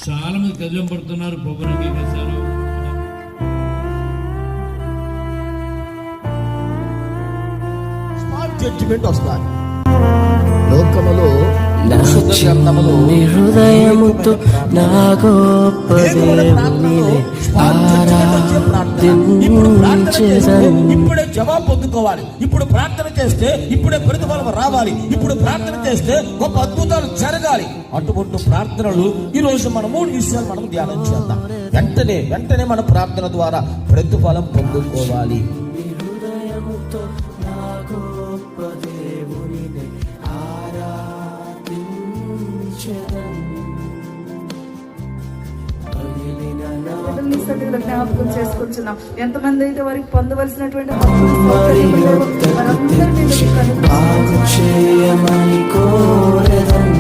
చాలా మంది కదిలం పడుతున్నారు. పొగరికి వేశారు. స్మార్ట్ జడ్జిమెంట్ వస్తారు లోకములో హృదయముతో నా గొప్ప దేవునిని ఆరాధించెదను. ఇప్పుడే జవాబు పొందుకోవాలి. ఇప్పుడు ప్రార్థన చేస్తే ఇప్పుడే ప్రతిఫలం రావాలి. ఇప్పుడు ప్రార్థన చేస్తే గొప్ప అద్భుతాలు జరగాలి. అటువంటి ప్రార్థనలు ఈ రోజు మనం 3 విషయాలు మనం ధ్యానం చేద్దాం. వెంటనే మన ప్రార్థన ద్వారా ప్రతిఫలం పొందుకోవాలి. హృదయముతో నా గొప్ప దేవునిని జ్ఞాపకం చేసుకుంటున్నాం. ఎంతమంది అయితే వారికి పొందవలసినటువంటి చేయమని కోరదన్.